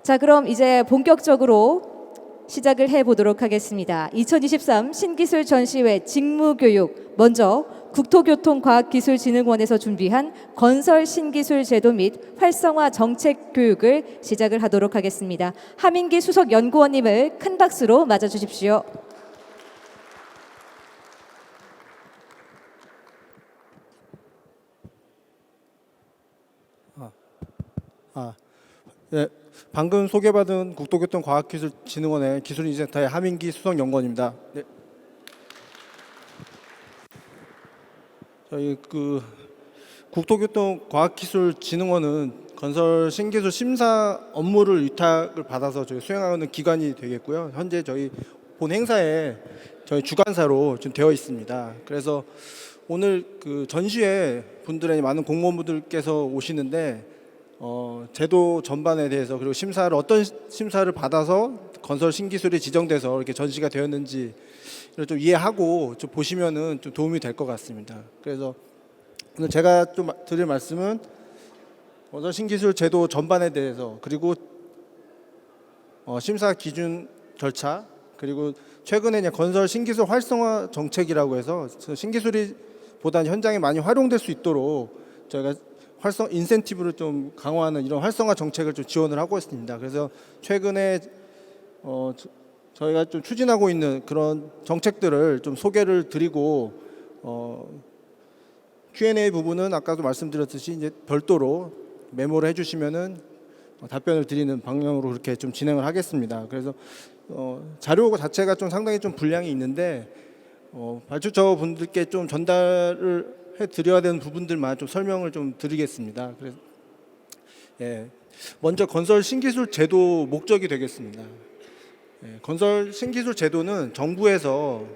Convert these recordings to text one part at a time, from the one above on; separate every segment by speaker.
Speaker 1: 자, 그럼 이제 본격적으로 시작을 해보도록 하겠습니다. 2023 신기술 전시회 직무교육, 먼저 국토교통과학기술진흥원에서 준비한 건설 신기술 제도 및 활성화 정책 교육을 시작을 하도록 하겠습니다. 하민기 수석연구원님을 큰 박수로 맞아주십시오.
Speaker 2: 네, 방금 소개받은 국토교통과학기술진흥원의 기술인재센터의 하민기 수석연구원입니다. 네. 저희 국토교통과학기술진흥원은 건설 신기술 심사 업무를 위탁을 받아서 저희 수행하는 기관이 되겠고요. 현재 저희 본 행사에 저희 주관사로 좀 되어 있습니다. 그래서 오늘 전시회 분들의 많은 공무원분들께서 오시는데 제도 전반에 대해서, 그리고 심사를 어떤 심사를 받아서 건설 신기술이 지정돼서 이렇게 전시가 되었는지를 좀 이해하고 좀 보시면은 좀 도움이 될 것 같습니다. 그래서 오늘 제가 좀 드릴 말씀은 건설 신기술 제도 전반에 대해서, 그리고 심사 기준 절차, 그리고 최근에 이제 건설 신기술 활성화 정책이라고 해서 신기술이 보다 현장에 많이 활용될 수 있도록 저희가 인센티브를 좀 강화하는 이런 활성화 정책을 좀 지원을 하고 있습니다. 그래서 최근에 저희가 좀 추진하고 있는 그런 정책들을 좀 소개를 드리고, Q&A 부분은 아까도 말씀드렸듯이 이제 별도로 메모를 해주시면은 답변을 드리는 방향으로 그렇게 좀 진행을 하겠습니다. 그래서 자료 자체가 좀 상당히 좀 분량이 있는데 발주처 분들께 좀 전달을 해드려야 되는 부분들만 좀 설명을 좀 드리겠습니다. 그래서 먼저 건설 신기술 제도 목적이 되겠습니다. 건설 신기술 제도는 정부에서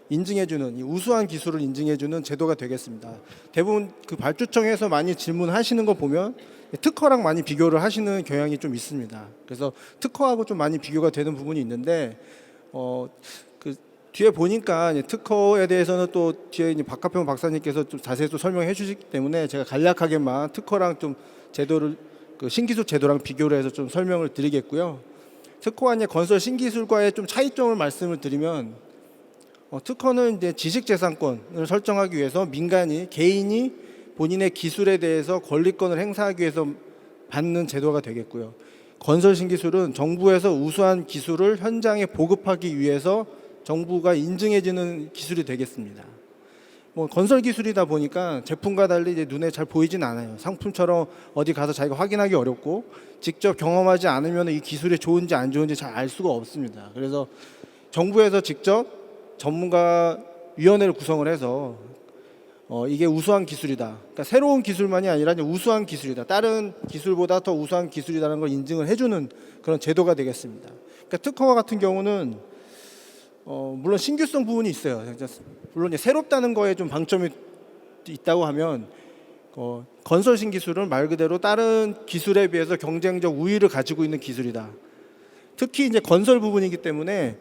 Speaker 2: 인증해주는, 이 우수한 기술을 인증해주는 제도가 되겠습니다. 대부분 발주청에서 많이 질문하시는 거 보면 특허랑 많이 비교를 하시는 경향이 좀 있습니다. 그래서 특허하고 좀 많이 비교가 되는 부분이 있는데 뒤에 보니까 특허에 대해서는 또 뒤에 박하평 박사님께서 좀 자세히 또 설명해 주시기 때문에 제가 간략하게만 특허랑 좀 제도를 신기술 제도랑 비교를 해서 좀 설명을 드리겠고요. 특허와 이제 건설 신기술과의 좀 차이점을 말씀을 드리면, 특허는 이제 지식재산권을 설정하기 위해서 개인이 본인의 기술에 대해서 권리권을 행사하기 위해서 받는 제도가 되겠고요. 건설 신기술은 정부에서 우수한 기술을 현장에 보급하기 위해서 정부가 인증해주는 기술이 되겠습니다. 건설 기술이다 보니까 제품과 달리 이제 눈에 잘 보이진 않아요. 상품처럼 어디 가서 자기가 확인하기 어렵고 직접 경험하지 않으면 이 기술이 좋은지 안 좋은지 잘 알 수가 없습니다. 그래서 정부에서 직접 전문가 위원회를 구성을 해서 이게 우수한 기술이다. 그러니까 새로운 기술만이 아니라 이제 우수한 기술이다. 다른 기술보다 더 우수한 기술이라는 걸 인증을 해주는 그런 제도가 되겠습니다. 그러니까 특허와 같은 경우는 물론 신규성 부분이 있어요. 물론 새롭다는 거에 좀 방점이 있다고 하면 건설 신기술은 말 그대로 다른 기술에 비해서 경쟁적 우위를 가지고 있는 기술이다. 특히 이제 건설 부분이기 때문에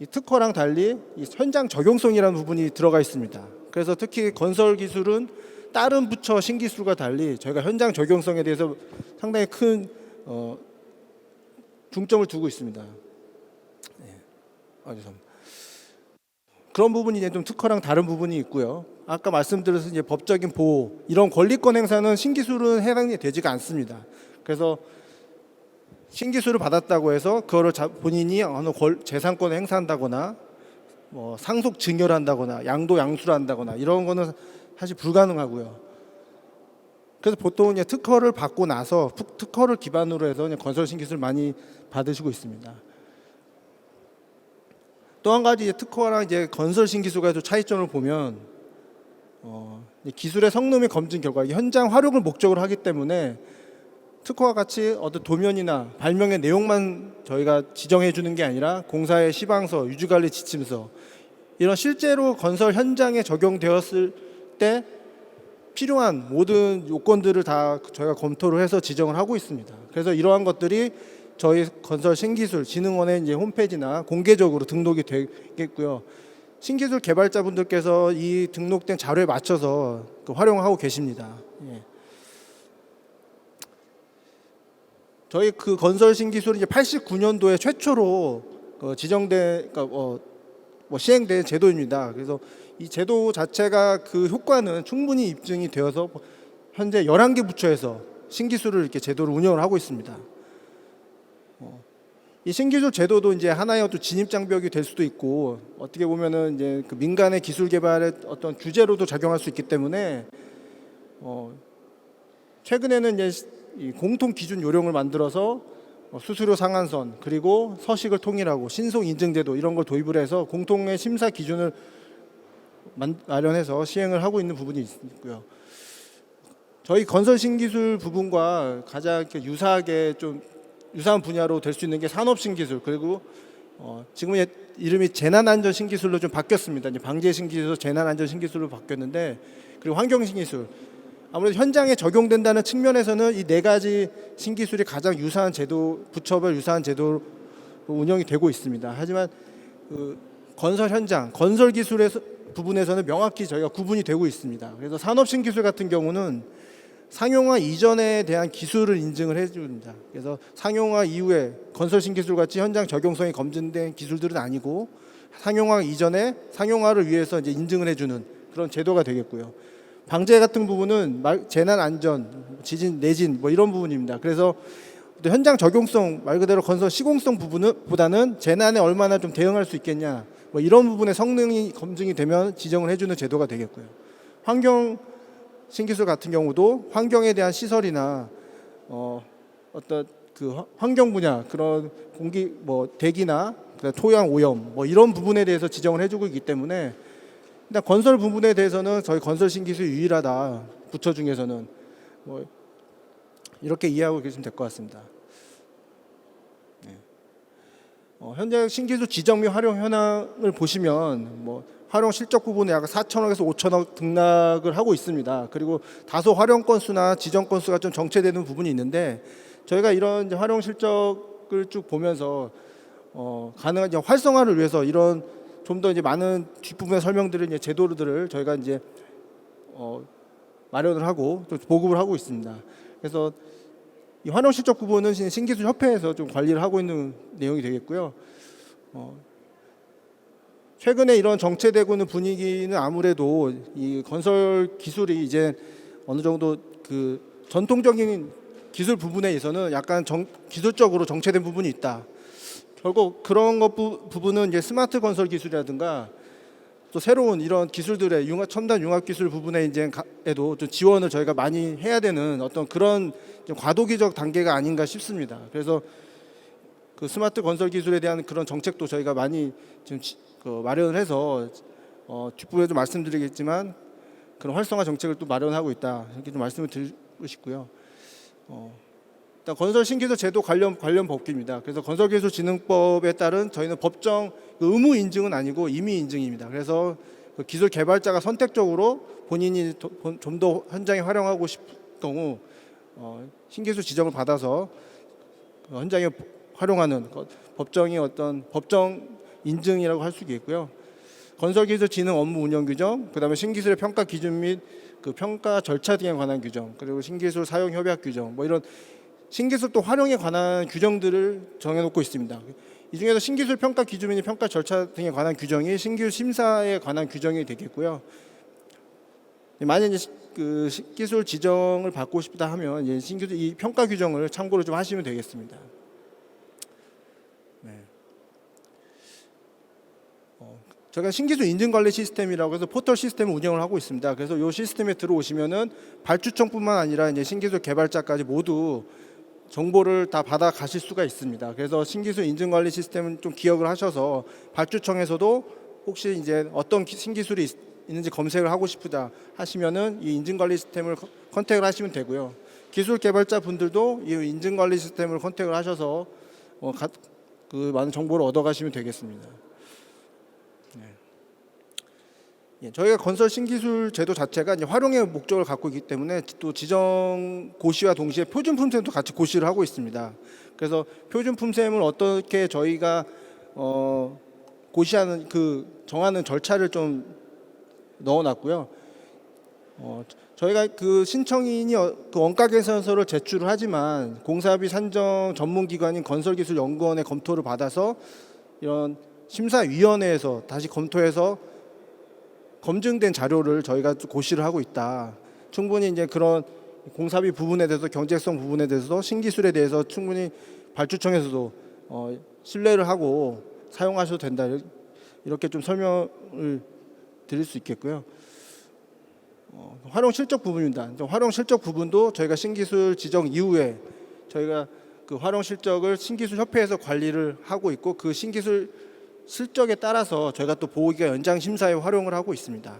Speaker 2: 이 특허랑 달리 이 현장 적용성이라는 부분이 들어가 있습니다. 그래서 특히 건설 기술은 다른 부처 신기술과 달리 저희가 현장 적용성에 대해서 상당히 큰 중점을 두고 있습니다. 그런 부분이 이제 좀 특허랑 다른 부분이 있고요. 아까 말씀드려서 이제 법적인 보호, 이런 권리권 행사는 신기술은 해당이 되지가 않습니다. 그래서 신기술을 받았다고 해서 그거를 본인이 어느 재산권을 행사한다거나 상속 증여를 한다거나 양도 양수를 한다거나 이런 거는 사실 불가능하고요. 그래서 보통 이제 특허를 받고 나서 특허를 기반으로 해서 건설 신기술 많이 받으시고 있습니다. 또 한 가지 특허랑 이제 건설 신기술과의 차이점을 보면 기술의 성능의 검증 결과 현장 활용을 목적으로 하기 때문에 특허와 같이 어떤 도면이나 발명의 내용만 저희가 지정해 주는 게 아니라 공사의 시방서, 유지관리 지침서, 이런 실제로 건설 현장에 적용되었을 때 필요한 모든 요건들을 다 저희가 검토를 해서 지정을 하고 있습니다. 그래서 이러한 것들이 저희 건설 신기술 진흥원의 이제 홈페이지나 공개적으로 등록이 되겠고요. 신기술 개발자분들께서 이 등록된 자료에 맞춰서 활용하고 계십니다. 저희 그 건설 신기술이 이제 89년도에 최초로 지정된 그러니까 시행된 제도입니다. 그래서 이 제도 자체가 그 효과는 충분히 입증이 되어서 현재 11개 부처에서 신기술을 이렇게 제도를 운영을 하고 있습니다. 이 신기술 제도도 이제 하나의 어떤 진입 장벽이 될 수도 있고 어떻게 보면은 이제 그 민간의 기술 개발의 어떤 규제로도 작용할 수 있기 때문에 최근에는 이제 이 공통 기준 요령을 만들어서 수수료 상한선 그리고 서식을 통일하고 신속 인증 제도 이런 걸 도입을 해서 공통의 심사 기준을 마련해서 시행을 하고 있는 부분이 있고요. 저희 건설 신기술 부분과 가장 유사하게 좀 유사한 분야로 될 수 있는 게 산업 신기술 그리고 지금은 이름이 재난 안전 신기술로 좀 바뀌었습니다. 이제 방재 신기술, 재난 안전 신기술로 바뀌었는데 그리고 환경 신기술 아무래도 현장에 적용된다는 측면에서는 이 네 가지 신기술이 가장 유사한 제도 부처별 유사한 제도로 운영이 되고 있습니다. 하지만 그 건설 현장, 건설 기술의 부분에서는 명확히 저희가 구분이 되고 있습니다. 그래서 산업 신기술 같은 경우는 상용화 이전에 대한 기술을 인증을 해줍니다. 그래서 상용화 이후에 건설 신기술 같이 현장 적용성이 검증된 기술들은 아니고 상용화 이전에 상용화를 위해서 이제 인증을 해주는 그런 제도가 되겠고요. 방재 같은 부분은 재난 안전, 지진, 내진 뭐 이런 부분입니다. 그래서 현장 적용성 말 그대로 건설 시공성 부분보다는 재난에 얼마나 좀 대응할 수 있겠냐 뭐 이런 부분의 성능이 검증이 되면 지정을 해주는 제도가 되겠고요. 환경 신기술 같은 경우도 환경에 대한 시설이나 어떤 그 환경 분야 그런 공기 뭐 대기나 토양 오염 뭐 이런 부분에 대해서 지정을 해주고 있기 때문에 일단 건설 부분에 대해서는 저희 건설 신기술 유일하다 부처 중에서는 뭐 이렇게 이해하고 계시면 될 것 같습니다. 네. 현재 신기술 지정 및 활용 현황을 보시면 뭐 활용 실적 부분에 약 4천억에서 5천억 등락을 하고 있습니다. 그리고 다소 활용 건수나 지정 건수가 좀 정체되는 부분이 있는데 저희가 이런 이제 활용 실적을 쭉 보면서 가능한 이제 활성화를 위해서 이런 좀 더 이제 많은 뒷부분의 설명들을 이제 제도들을 저희가 이제 마련을 하고 또 보급을 하고 있습니다. 그래서 이 활용 실적 부분은 신기술 협회에서 좀 관리를 하고 있는 내용이 되겠고요. 최근에 이런 정체되고 있는 분위기는 아무래도 이 건설 기술이 이제 어느 정도 그 전통적인 기술 부분에서는 약간 기술적으로 정체된 부분이 있다. 결국 그런 것 부분은 이제 스마트 건설 기술이라든가 또 새로운 이런 기술들의 첨단 융합 기술 부분에 이제에도 좀 지원을 저희가 많이 해야 되는 어떤 그런 좀 과도기적 단계가 아닌가 싶습니다. 그래서 그 스마트 건설 기술에 대한 그런 정책도 저희가 많이 지금 마련을 해서 뒷부분에 좀 말씀드리겠지만 그런 활성화 정책을 또 마련하고 있다 이렇게 좀 말씀을 드리고 싶고요. 일단 건설 신기술 제도 관련 법규입니다. 그래서 건설기술진흥법에 따른 저희는 법정 의무 인증은 아니고 임의 인증입니다. 그래서 그 기술 개발자가 선택적으로 본인이 좀 더 현장에 활용하고 싶을 경우 신기술 지정을 받아서 그 현장에 활용하는 법정이 어떤 법정 인증이라고 할 수 있겠고요. 건설기술진흥 업무 운영 규정, 그다음에 신기술의 평가 기준 및 그 평가 절차 등에 관한 규정, 그리고 신기술 사용 협약 규정, 뭐 이런 신기술 또 활용에 관한 규정들을 정해놓고 있습니다. 이 중에서 신기술 평가 기준 및 평가 절차 등에 관한 규정이 신기술 심사에 관한 규정이 되겠고요. 만약 그 신기술 지정을 받고 싶다 하면 이제 신기술 이 평가 규정을 참고로 좀 하시면 되겠습니다. 네. 저희가 신기술 인증관리 시스템이라고 해서 포털 시스템을 운영을 하고 있습니다. 그래서 이 시스템에 들어오시면은 발주청뿐만 아니라 이제 신기술 개발자까지 모두 정보를 다 받아 가실 수가 있습니다. 그래서 신기술 인증관리 시스템은 좀 기억을 하셔서 발주청에서도 혹시 이제 어떤 신기술이 있는지 검색을 하고 싶다 하시면은 이 인증관리 시스템을 컨택을 하시면 되고요. 기술 개발자 분들도 이 인증관리 시스템을 컨택을 하셔서 그 많은 정보를 얻어 가시면 되겠습니다. 저희가 건설 신기술 제도 자체가 이제 활용의 목적을 갖고 있기 때문에 또 지정 고시와 동시에 표준 품셈도 같이 고시를 하고 있습니다. 그래서 표준 품셈을 어떻게 저희가 고시하는 그 정하는 절차를 좀 넣어놨고요. 저희가 그 신청인이 그 원가 개선서를 제출을 하지만 공사비 산정 전문기관인 건설기술연구원의 검토를 받아서 이런 심사위원회에서 다시 검토해서 검증된 자료를 저희가 고시를 하고 있다. 충분히 이제 그런 공사비 부분에 대해서 경제성 부분에 대해서 신기술에 대해서 충분히 발주청에서도 신뢰를 하고 사용하셔도 된다. 이렇게 좀 설명을 드릴 수 있겠고요. 활용 실적 부분입니다. 활용 실적 부분도 저희가 신기술 지정 이후에 저희가 그 활용 실적을 신기술 협회에서 관리를 하고 있고 그 신기술 실적에 따라서 저희가 또 보호기가 연장 심사에 활용을 하고 있습니다.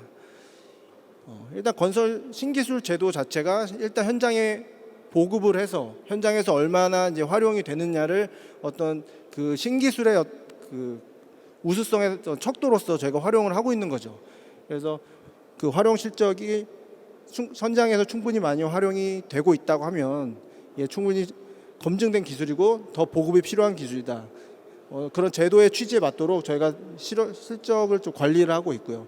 Speaker 2: 일단 건설 신기술 제도 자체가 일단 현장에 보급을 해서 현장에서 얼마나 이제 활용이 되느냐를 어떤 그 신기술의 그 우수성의 척도로서 저희가 활용을 하고 있는 거죠. 그래서 그 활용 실적이 현장에서 충분히 많이 활용이 되고 있다고 하면 충분히 검증된 기술이고 더 보급이 필요한 기술이다. 그런 제도의 취지에 맞도록 저희가 실적을 좀 관리를 하고 있고요.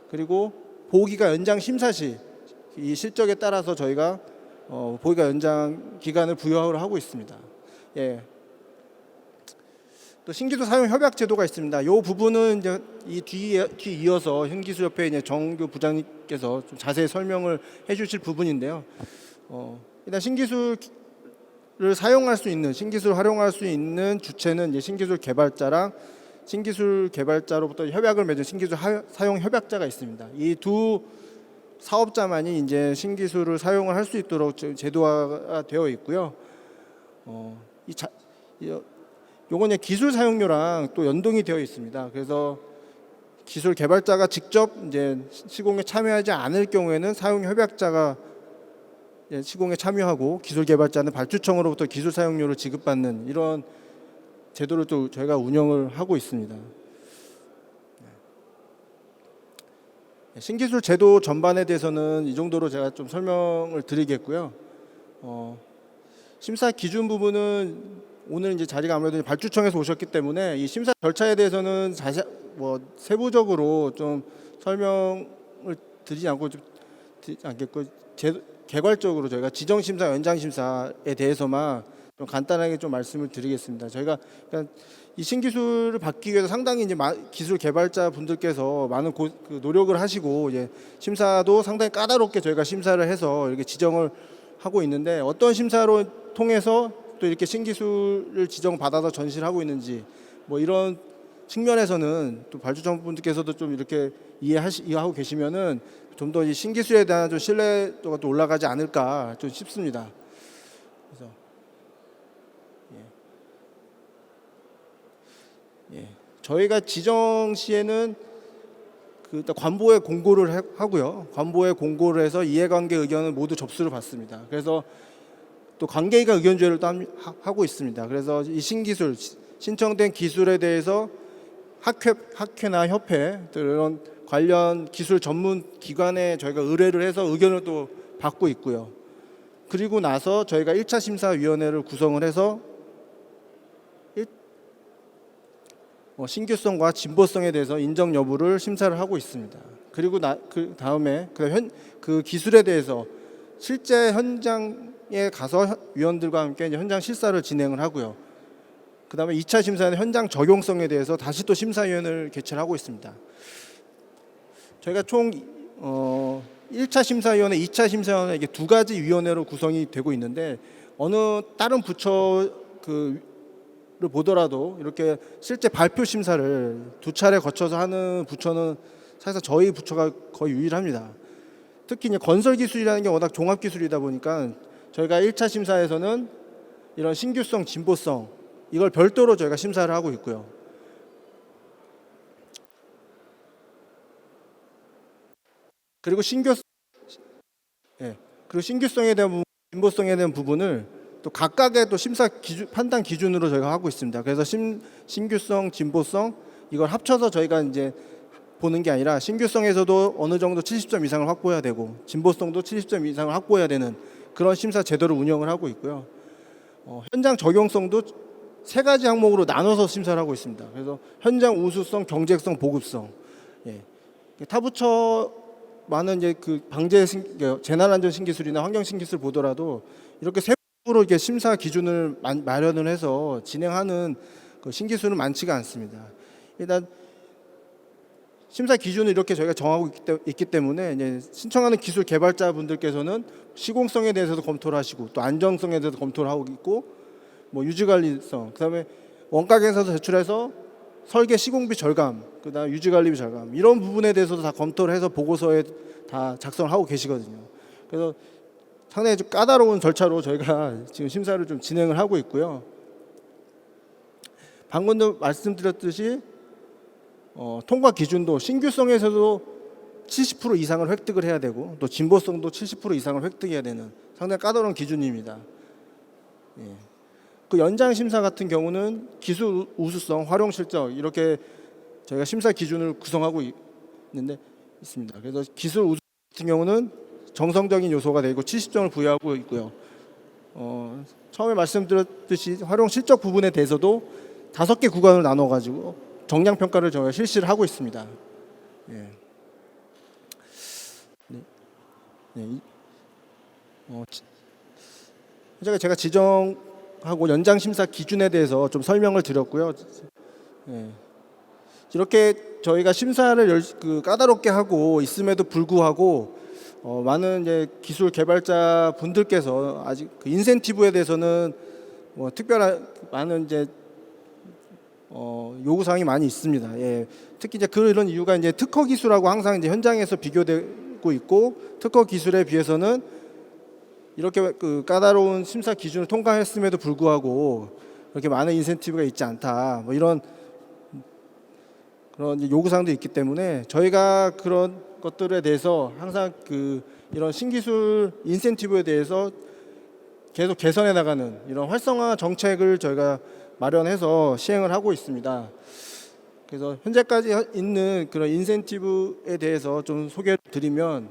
Speaker 2: 그리고 보호기간 연장 심사 시 이 실적에 따라서 저희가 보호기간 연장 기간을 부여를 하고 있습니다. 예. 또 신기술 사용 협약 제도가 있습니다. 이 부분은 이제 이 뒤이어서 신기술협회 이제 정규 부장님께서 좀 자세히 설명을 해주실 부분인데요. 일단 신기술을 사용할 수 있는 신기술을 활용할 수 있는 주체는 이제 신기술 개발자랑 신기술 개발자로부터 협약을 맺은 신기술 사용 협약자가 있습니다. 이 두 사업자만이 이제 신기술을 사용을 할 수 있도록 제도화가 되어 있고요. 요건 이제 기술 사용료랑 또 연동이 되어 있습니다. 그래서 기술 개발자가 직접 이제 시공에 참여하지 않을 경우에는 사용 협약자가 시공에 참여하고 기술 개발자는 발주청으로부터 기술 사용료를 지급받는 이런 제도를 또 저희가 운영을 하고 있습니다. 신기술 제도 전반에 대해서는 이 정도로 제가 좀 설명을 드리겠고요. 심사 기준 부분은 오늘 이제 자리가 아무래도 발주청에서 오셨기 때문에 이 심사 절차에 대해서는 세부적으로 좀 설명을 드리지 않겠고 개괄적으로 저희가 지정 심사, 연장 심사에 대해서만 좀 간단하게 좀 말씀을 드리겠습니다. 저희가 그러니까 이 신기술을 받기 위해서 상당히 이제 기술 개발자 분들께서 많은 그 노력을 하시고 이제 심사도 상당히 까다롭게 저희가 심사를 해서 이렇게 지정을 하고 있는데 어떤 심사로 통해서 또 이렇게 신기술을 지정받아서 전시를 하고 있는지 뭐 이런 측면에서는 또 발주청 분들께서도 좀 이렇게 이해하고 계시면은 좀 더 이 신기술에 대한 좀 신뢰도가 또 올라가지 않을까 좀 싶습니다. 그래서 저희가 지정 시에는 그 일단 관보에 공고를 하고요. 관보에 공고를 해서 이해관계 의견을 모두 접수를 받습니다. 그래서 또 관계기관 의견 조회를 또 하고 있습니다. 그래서 이 신기술 신청된 기술에 대해서 학회나 협회 이런 관련 기술 전문 기관에 저희가 의뢰를 해서 의견을 또 받고 있고요. 그리고 나서 저희가 1차 심사위원회를 구성을 해서 신규성과 진보성에 대해서 인정 여부를 심사를 하고 있습니다. 그리고 그 다음에 그 기술에 대해서 실제 현장에 가서 위원들과 함께 이제 현장 실사를 진행을 하고요. 그 다음에 2차 심사는 현장 적용성에 대해서 다시 또 심사위원회를 개최를 하고 있습니다. 저희가 총 1차 심사위원회, 2차 심사위원회 이게 두 가지 위원회로 구성이 되고 있는데 어느 다른 부처 를 보더라도 이렇게 실제 발표 심사를 두 차례 거쳐서 하는 부처는 사실상 저희 부처가 거의 유일합니다. 특히 이제 건설 기술이라는 게 워낙 종합 기술이다 보니까 저희가 1차 심사에서는 이런 신규성, 진보성 이걸 별도로 저희가 심사를 하고 있고요. 그리고 신규성에 대한 부분, 진보성에 대한 부분을 또 각각의 또 심사 판단 기준으로 저희가 하고 있습니다. 그래서 신규성, 진보성 이걸 합쳐서 저희가 이제 보는 게 아니라 신규성에서도 어느 정도 70점 이상을 확보해야 되고 진보성도 70점 이상을 확보해야 되는 그런 심사 제도를 운영을 하고 있고요. 현장 적용성도 세 가지 항목으로 나눠서 심사를 하고 있습니다. 그래서 현장 우수성, 경제성, 보급성. 타 부처 많은 이제 그 방제 재난안전 신기술이나 환경 신기술 보더라도 이렇게 세부로 이렇게 심사 기준을 마련을 해서 진행하는 그 신기술은 많지가 않습니다. 일단 심사 기준을 이렇게 저희가 정하고 있기 때문에 이제 신청하는 기술 개발자 분들께서는 시공성에 대해서도 검토를 하시고 또 안정성에 대해서 검토를 하고 있고 뭐 유지관리성, 그다음에 원가 계산서 제출해서 설계 시공비 절감, 그다음 유지관리비 절감 이런 부분에 대해서도 다 검토를 해서 보고서에 다 작성을 하고 계시거든요. 그래서 상당히 좀 까다로운 절차로 저희가 지금 심사를 좀 진행을 하고 있고요. 방금도 말씀드렸듯이 통과 기준도 신규성에서도 70% 이상을 획득을 해야 되고 또 진보성도 70% 이상을 획득해야 되는 상당히 까다로운 기준입니다. 예. 그 연장 심사 같은 경우는 기술 우수성, 활용 실적 이렇게 저희가 심사 기준을 구성하고 있습니다. 그래서 기술 우수 같은 경우는 정성적인 요소가 되고 70점을 부여하고 있고요. 처음에 말씀드렸듯이 활용 실적 부분에 대해서도 5개 구간으로 나눠 가지고 정량 평가를 저희가 실시를 하고 있습니다. 예. 네. 제가 지정하고 연장 심사 기준에 대해서 좀 설명을 드렸고요. 예. 이렇게 저희가 심사를 까다롭게 하고 있음에도 불구하고 많은 이제 기술 개발자 분들께서 아직 그 인센티브에 대해서는 뭐 특별한 많은 이제 요구 사항이 많이 있습니다. 예. 특히 이제 그런 이유가 이제 특허 기술하고 항상 이제 현장에서 비교되고 있고 특허 기술에 비해서는 이렇게 그 까다로운 심사 기준을 통과했음에도 불구하고 그렇게 많은 인센티브가 있지 않다. 뭐 이런 그런 이제 요구 사항도 있기 때문에 저희가 그런 것들에 대해서 항상 이런 신기술 인센티브에 대해서 계속 개선해 나가는 이런 활성화 정책을 저희가 마련해서 시행을 하고 있습니다. 그래서 현재까지 있는 그런 인센티브에 대해서 좀 소개를 드리면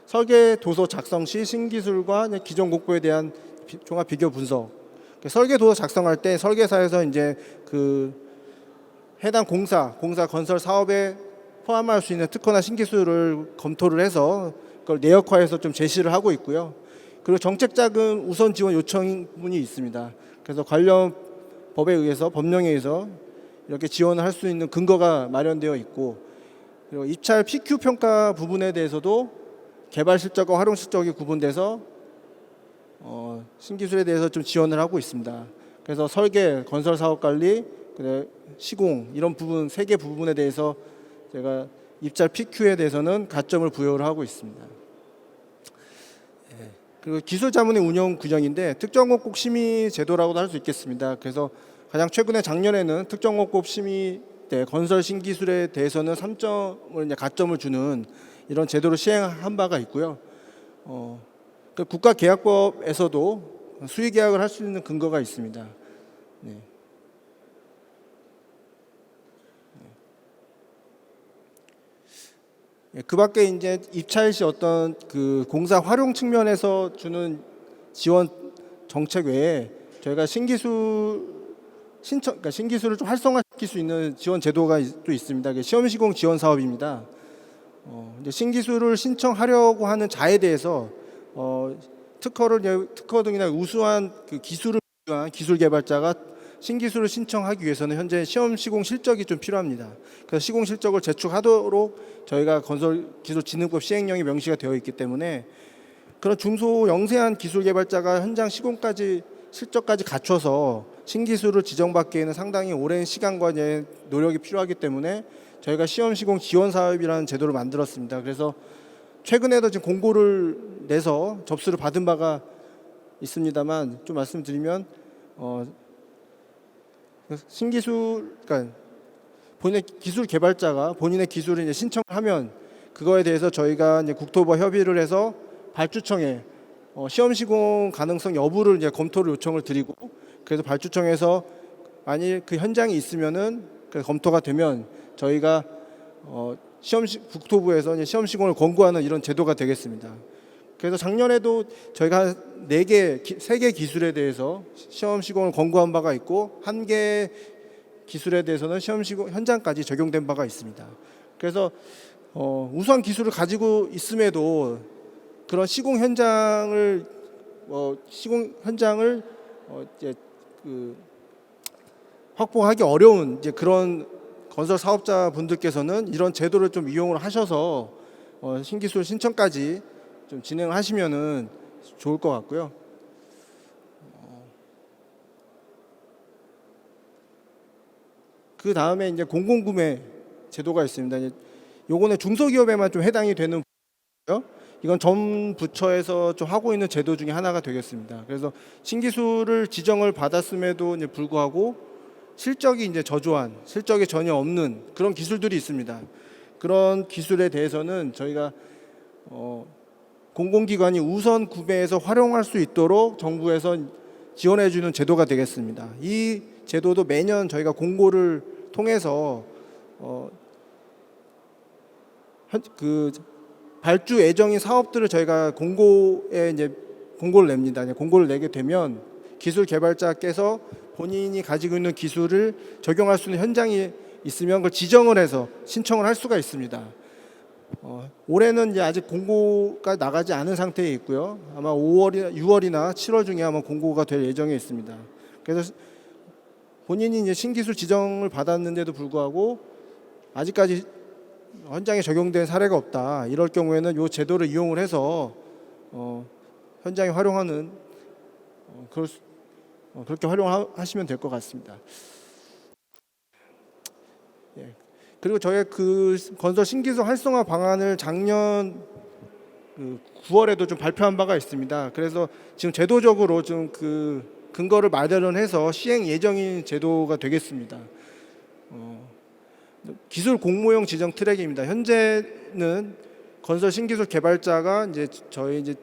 Speaker 2: 설계 도서 작성 시 신기술과 기존 공법에 대한 종합 비교 분석. 설계 도서 작성할 때 설계사에서 이제 해당 공사 건설 사업에 포함할 수 있는 특허나 신기술을 검토를 해서 그걸 내역화해서 좀 제시를 하고 있고요. 그리고 정책자금 우선 지원 요청문이 있습니다. 그래서 관련 법에 의해서 법령에 의해서 이렇게 지원을 할 수 있는 근거가 마련되어 있고 그리고 입찰 PQ 평가 부분에 대해서도 개발 실적과 활용 실적이 구분돼서 신기술에 대해서 좀 지원을 하고 있습니다. 그래서 설계, 건설 사업 관리, 시공 이런 부분 3개 부분에 대해서 제가 입찰 PQ에 대해서는 가점을 부여를 하고 있습니다. 그리고 기술 자문의 운영 규정인데 특정공법 심의 제도라고도 할 수 있겠습니다. 그래서 가장 최근에 작년에는 특정공법 심의 때 건설 신기술에 대해서는 3점을 이제 가점을 주는 이런 제도를 시행한 바가 있고요. 국가계약법에서도 수의계약을 할 수 있는 근거가 있습니다. 네. 그 밖에 이제 입찰 시 어떤 공사 활용 측면에서 주는 지원 정책 외에 저희가 그러니까 신기술을 좀 활성화시킬 수 있는 지원 제도가 또 있습니다. 시험 시공 지원 사업입니다. 이제 신기술을 신청하려고 하는 자에 대해서 특허 등이나 우수한 기술을 보유한 기술 개발자가 신기술을 신청하기 위해서는 현재 시험 시공 실적이 좀 필요합니다. 그래서 시공 실적을 제출하도록 저희가 건설기술진흥법 시행령이 명시가 되어 있기 때문에 그런 중소 영세한 기술 개발자가 현장 시공까지 실적까지 갖춰서 신기술을 지정받기에는 상당히 오랜 시간과 노력이 필요하기 때문에 저희가 시험 시공 지원 사업이라는 제도를 만들었습니다. 그래서 최근에도 지금 공고를 내서 접수를 받은 바가 있습니다만 좀 말씀드리면 신기술, 그러니까 본인의 기술 개발자가 본인의 기술을 이제 신청하면 그거에 대해서 저희가 이제 국토부와 협의를 해서 발주청에 시험 시공 가능성 여부를 이제 검토를 요청을 드리고 그래서 발주청에서 만일 그 현장이 있으면은 검토가 되면 저희가 국토부에서 이제 시험 시공을 권고하는 이런 제도가 되겠습니다. 그래서 작년에도 저희가 3개 기술에 대해서 시험 시공을 권고한 바가 있고 1개 기술에 대해서는 시험 시공 현장까지 적용된 바가 있습니다. 그래서 우수한 기술을 가지고 있음에도 그런 시공 현장을 이제 확보하기 어려운 이제 그런 건설 사업자 분들께서는 이런 제도를 좀 이용을 하셔서 신기술 신청까지 좀 진행하시면은 좋을 것 같고요. 그 다음에 이제 공공구매 제도가 있습니다. 요거는 중소기업에만 좀 해당이 되는 거고요. 이건 전 부처에서 좀 하고 있는 제도 중에 하나가 되겠습니다. 그래서 신기술을 지정을 받았음에도 이제 불구하고 실적이 이제 저조한, 실적이 전혀 없는 그런 기술들이 있습니다. 그런 기술에 대해서는 저희가 공공기관이 우선 구매해서 활용할 수 있도록 정부에서 지원해주는 제도가 되겠습니다. 이 제도도 매년 저희가 공고를 통해서 그 발주 예정인 사업들을 저희가 공고에 이제 공고를 냅니다. 이제 공고를 내게 되면 기술 개발자께서 본인이 가지고 있는 기술을 적용할 수 있는 현장이 있으면 그걸 지정을 해서 신청을 할 수가 있습니다. 올해는 이제 아직 공고가 나가지 않은 상태에 있고요. 아마 6월이나 7월 중에 아마 공고가 될 예정에 있습니다. 그래서 본인이 이제 신기술 지정을 받았는데도 불구하고 아직까지 현장에 적용된 사례가 없다. 이럴 경우에는 이 제도를 이용을 해서 현장에 활용하는 그렇게 활용하시면 될 것 같습니다. 예. 그리고 저희 그 건설 신기술 활성화 방안을 작년 9월에도 좀 발표한 바가 있습니다. 그래서 지금 제도적으로 좀 근거를 마련해서 시행 예정인 제도가 되겠습니다. 기술 공모용 지정 트랙입니다. 현재는 건설 신기술 개발자가 이제 저희 이제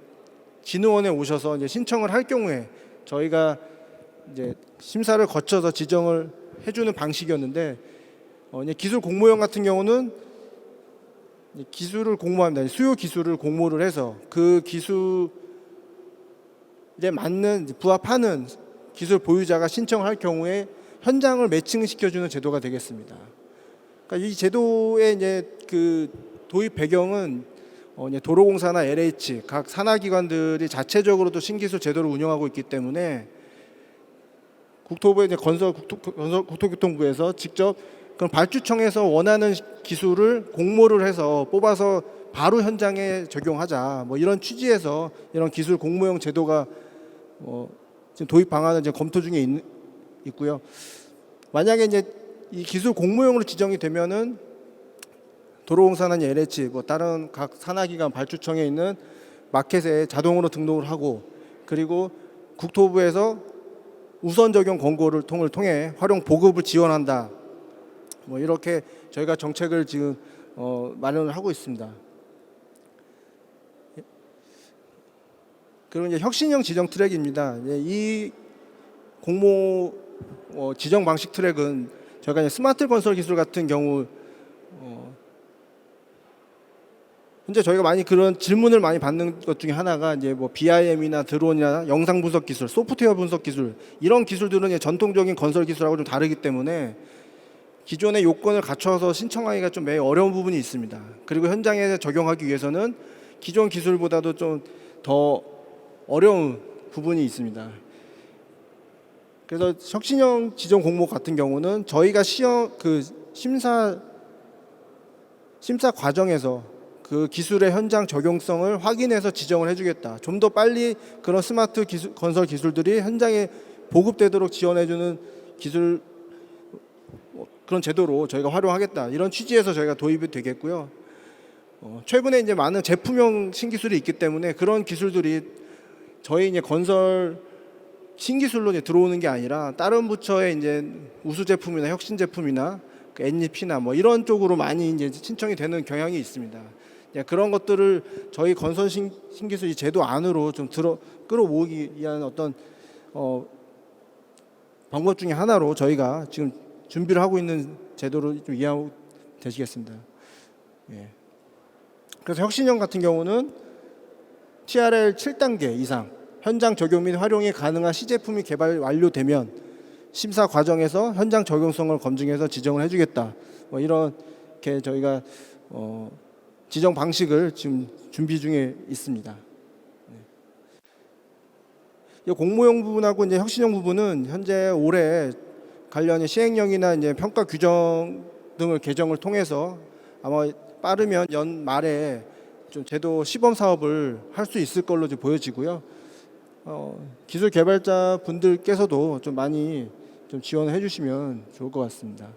Speaker 2: 진흥원에 오셔서 이제 신청을 할 경우에 저희가 이제 심사를 거쳐서 지정을 해주는 방식이었는데 이제 기술 공모형 같은 경우는 기술을 공모합니다. 수요 기술을 공모를 해서 그 기술에 맞는 부합하는 기술 보유자가 신청을 할 경우에 현장을 매칭시켜주는 제도가 되겠습니다. 그러니까 이 제도의 이제 그 도입 배경은 이제 도로공사나 LH 각 산하기관들이 자체적으로도 신기술 제도를 운영하고 있기 때문에 국토부의 이제 국토교통부에서 직접 그럼 발주청에서 원하는 기술을 공모를 해서 뽑아서 바로 현장에 적용하자. 뭐 이런 취지에서 이런 기술 공모형 제도가 지금 도입 방안을 이제 검토 중에 있고요. 만약에 이제 이 기술 공모형으로 지정이 되면은 도로공사나 LH 뭐 다른 각 산하기관 발주청에 있는 마켓에 자동으로 등록을 하고 그리고 국토부에서 우선 적용 권고를 통해 활용 보급을 지원한다. 뭐 이렇게 저희가 정책을 지금 마련을 하고 있습니다. 그리고 이제 혁신형 지정 트랙입니다. 이 공모 지정 방식 트랙은 저희가 이제 스마트 건설 기술 같은 경우 현재 저희가 많이 그런 질문을 많이 받는 것 중에 하나가 이제 뭐 BIM이나 드론이나 영상 분석 기술, 소프트웨어 분석 기술 이런 기술들은 이제 전통적인 건설 기술하고 좀 다르기 때문에 기존의 요건을 갖춰서 신청하기가 좀 매우 어려운 부분이 있습니다. 그리고 현장에 적용하기 위해서는 기존 기술보다도 좀 더 어려운 부분이 있습니다. 그래서 혁신형 지정 공모 같은 경우는 저희가 심사 과정에서 그 기술의 현장 적용성을 확인해서 지정을 해주겠다. 좀 더 빨리 그런 스마트 건설 기술들이 현장에 보급되도록 지원해주는 기술 그런 제도로 저희가 활용하겠다. 이런 취지에서 저희가 도입이 되겠고요. 최근에 이제 많은 제품형 신기술이 있기 때문에 그런 기술들이 저희 이제 건설 신기술로 이제 들어오는 게 아니라 다른 부처의 이제 우수 제품이나 혁신 제품이나 NEP나 뭐 이런 쪽으로 많이 이제 신청이 되는 경향이 있습니다. 그런 것들을 저희 건설 신기술 이 제도 안으로 좀 끌어모으기 위한 어떤 방법 중에 하나로 저희가 지금 준비를 하고 있는 제도로 좀 이해하고 되시겠습니다. 예. 그래서 혁신형 같은 경우는 TRL 7단계 이상 현장 적용 및 활용이 가능한 시제품이 개발 완료되면 심사 과정에서 현장 적용성을 검증해서 지정을 해주겠다. 뭐 이렇게 저희가 지정 방식을 지금 준비 중에 있습니다. 이 공모형 부분하고 이제 혁신형 부분은 현재 올해 관련 시행령이나 이제 평가 규정 등을 개정을 통해서 아마 빠르면 연말에 좀 제도 시범 사업을 할 수 있을 걸로 좀 보여지고요. 기술 개발자 분들께서도 좀 많이 좀 지원을 해주시면 좋을 것 같습니다.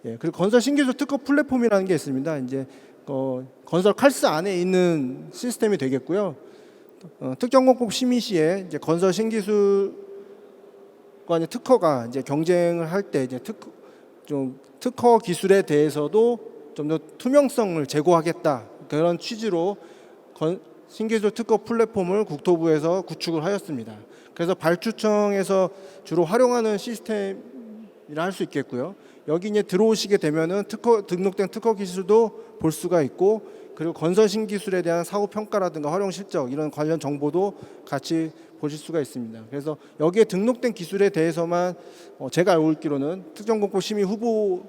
Speaker 2: 예, 그리고 건설 신기술 특허 플랫폼이라는 게 있습니다. 이제 건설 칼스 안에 있는 시스템이 되겠고요. 특정공법 심의 시에 이제 건설 신기술과 이제 특허가 이제 경쟁을 할 때 이제 특허 기술에 대해서도 좀 더 투명성을 제고하겠다 그런 취지로 신기술 특허 플랫폼을 국토부에서 구축을 하였습니다. 그래서 발주청에서 주로 활용하는 시스템이라 할 수 있겠고요. 여기 이제 들어오시게 되면은 등록된 특허 기술도 볼 수가 있고, 그리고 건설 신기술에 대한 사후 평가라든가 활용 실적 이런 관련 정보도 같이 보실 수가 있습니다. 그래서 여기에 등록된 기술에 대해서만 제가 알고 있기로는 특정공법 심의 후보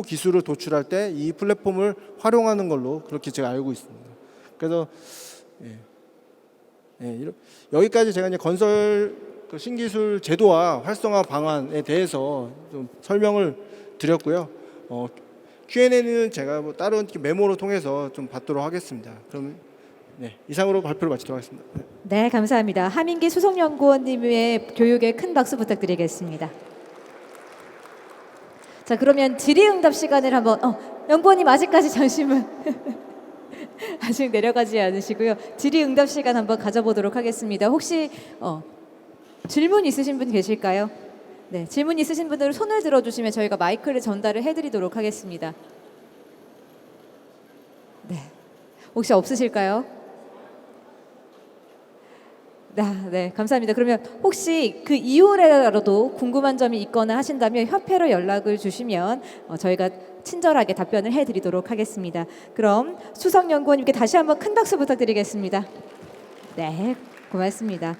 Speaker 2: 기술을 도출할 때 이 플랫폼을 활용하는 걸로 그렇게 제가 알고 있습니다. 그래서 여기까지 제가 이제 건설 신기술 제도화 활성화 방안에 대해서 좀 설명을 드렸고요. Q&A는 제가 뭐 다른 메모로 통해서 좀 받도록 하겠습니다. 그럼 이상으로 발표를 마치도록 하겠습니다.
Speaker 1: 네, 감사합니다. 하민기 수석연구원님의 교육에 큰 박수 부탁드리겠습니다. 자, 그러면 질의응답 시간을 한번 연구원님 아직까지 잠시만 아직 내려가지 않으시고요. 질의응답 시간 한번 가져보도록 하겠습니다. 혹시 질문 있으신 분 계실까요? 네, 질문 있으신 분들은 손을 들어주시면 저희가 마이크를 전달을 해드리도록 하겠습니다. 네, 혹시 없으실까요? 네, 감사합니다. 그러면 혹시 그 이후라도 궁금한 점이 있거나 하신다면 협회로 연락을 주시면 저희가 친절하게 답변을 해드리도록 하겠습니다. 그럼 수석연구원님께 다시 한번 큰 박수 부탁드리겠습니다. 네, 고맙습니다.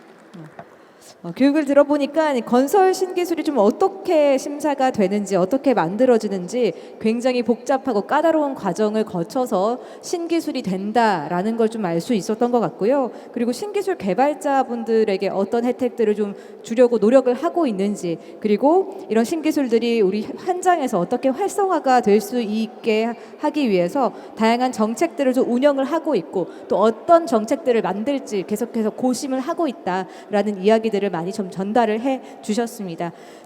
Speaker 1: 교육을 들어보니까 건설 신기술이 좀 어떻게 심사가 되는지 어떻게 만들어지는지 굉장히 복잡하고 까다로운 과정을 거쳐서 신기술이 된다라는 걸 좀 알 수 있었던 것 같고요. 그리고 신기술 개발자분들에게 어떤 혜택들을 좀 주려고 노력을 하고 있는지, 그리고 이런 신기술들이 우리 현장에서 어떻게 활성화가 될 수 있게 하기 위해서 다양한 정책들을 좀 운영을 하고 있고, 또 어떤 정책들을 만들지 계속해서 고심을 하고 있다라는 이야기들을 많이 좀 전달을 해 주셨습니다.